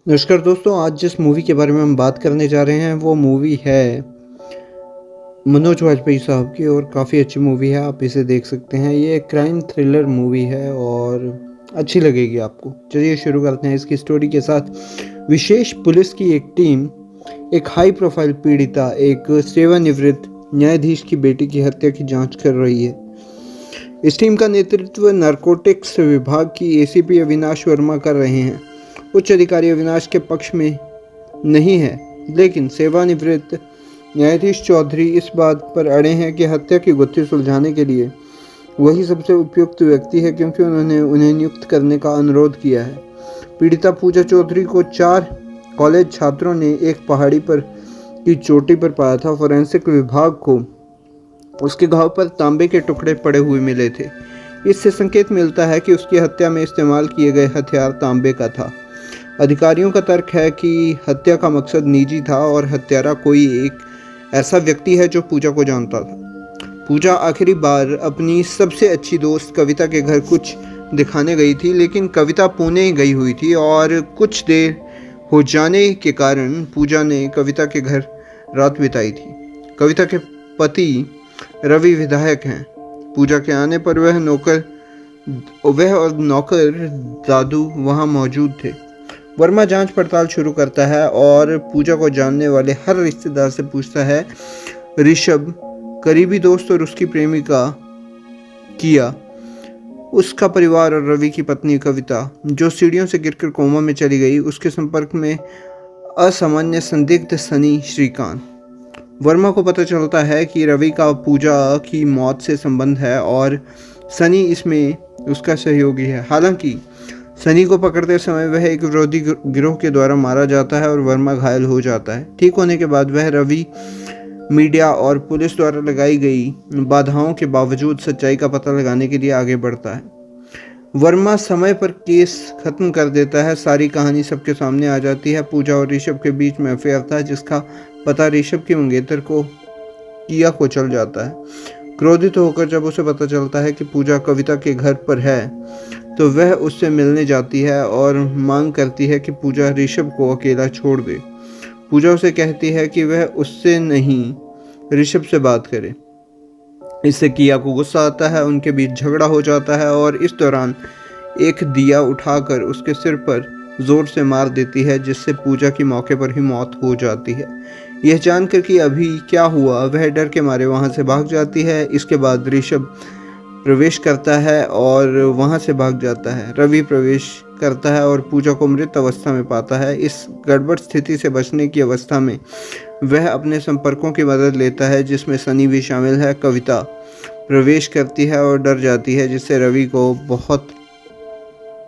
नमस्कार दोस्तों, आज जिस मूवी के बारे में हम बात करने जा रहे हैं वो मूवी है मनोज वाजपेयी साहब की और काफ़ी अच्छी मूवी है। आप इसे देख सकते हैं। ये एक क्राइम थ्रिलर मूवी है और अच्छी लगेगी आपको। चलिए शुरू करते हैं इसकी स्टोरी के साथ। विशेष पुलिस की एक टीम एक हाई प्रोफाइल पीड़िता, एक सेवानिवृत्त न्यायाधीश की बेटी की हत्या की जांच कर रही है। इस टीम का नेतृत्व नारकोटिक्स विभाग की एसीपी अविनाश वर्मा कर रहे हैं। उच्च अधिकारी अविनाश के पक्ष में नहीं है, लेकिन सेवानिवृत्त न्यायाधीश चौधरी इस बात पर अड़े हैं कि हत्या की गुत्थी सुलझाने के लिए वही सबसे उपयुक्त व्यक्ति है, क्योंकि उन्होंने उन्हें नियुक्त करने का अनुरोध किया है। पीड़िता पूजा चौधरी को 4 कॉलेज छात्रों ने एक पहाड़ी पर की चोटी पर पाया था। फोरेंसिक विभाग को उसके घाव पर तांबे के टुकड़े पड़े हुए मिले थे। इससे संकेत मिलता है कि उसकी हत्या में इस्तेमाल किए गए हथियार तांबे का था। अधिकारियों का तर्क है कि हत्या का मकसद निजी था और हत्यारा कोई एक ऐसा व्यक्ति है जो पूजा को जानता था। पूजा आखिरी बार अपनी सबसे अच्छी दोस्त कविता के घर कुछ दिखाने गई थी, लेकिन कविता पुणे गई हुई थी और कुछ देर हो जाने के कारण पूजा ने कविता के घर रात बिताई थी। कविता के पति रवि विधायक हैं। पूजा के आने पर वह और नौकर दादू वहां मौजूद थे। वर्मा जांच पड़ताल शुरू करता है और पूजा को जानने वाले हर रिश्तेदार से पूछता है। ऋषभ, करीबी दोस्त और उसकी प्रेमिका किया, उसका परिवार और रवि की पत्नी कविता, जो सीढ़ियों से गिरकर कोमा में चली गई, उसके संपर्क में असामान्य संदिग्ध सनी श्रीकांत। वर्मा को पता चलता है कि रवि का पूजा की मौत से संबंध है और सनी इसमें उसका सहयोगी है। हालांकि सनी को पकड़ते समय वह एक विरोधी गिरोह के द्वारा मारा जाता है और वर्मा घायल हो जाता है। ठीक होने के बाद वह रवि मीडिया और पुलिस द्वारा लगाई गई बाधाओं के बावजूद सच्चाई का पता लगाने के लिए आगे बढ़ता है। वर्मा समय पर केस खत्म कर देता है। सारी कहानी सबके सामने आ जाती है। पूजा और ऋषभ के बीच में अफेयर था, जिसका पता ऋषभ की मंगेतर को किया को चल जाता है। क्रोधित होकर जब उसे पता चलता है कि पूजा कविता के घर पर है, तो वह उससे मिलने जाती है और मांग करती है कि पूजा ऋषभ को अकेला छोड़ दे। पूजा उसे कहती है कि वह उससे नहीं ऋषभ से बात करे। इससे किया को गुस्सा आता है। उनके बीच झगड़ा हो जाता है और इस दौरान एक दिया उठाकर उसके सिर पर जोर से मार देती है, जिससे पूजा की मौके पर ही मौत हो जाती है। यह जानकर कि अभी क्या हुआ, वह डर के मारे वहां से भाग जाती है। इसके बाद ऋषभ प्रवेश करता है और वहां से भाग जाता है। रवि प्रवेश करता है और पूजा को मृत अवस्था में पाता है। इस गड़बड़ स्थिति से बचने की अवस्था में वह अपने संपर्कों की मदद लेता है, जिसमें सनी भी शामिल है। कविता प्रवेश करती है और डर जाती है, जिससे रवि को बहुत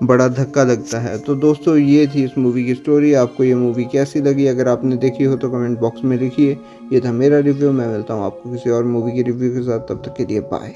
बड़ा धक्का लगता है। तो दोस्तों, ये थी इस मूवी की स्टोरी। आपको ये मूवी कैसी लगी? अगर आपने देखी हो तो कमेंट बॉक्स में लिखिए। ये था मेरा रिव्यू। मैं मिलता हूँ आपको किसी और मूवी की रिव्यू के साथ। तब तक के लिए बाय।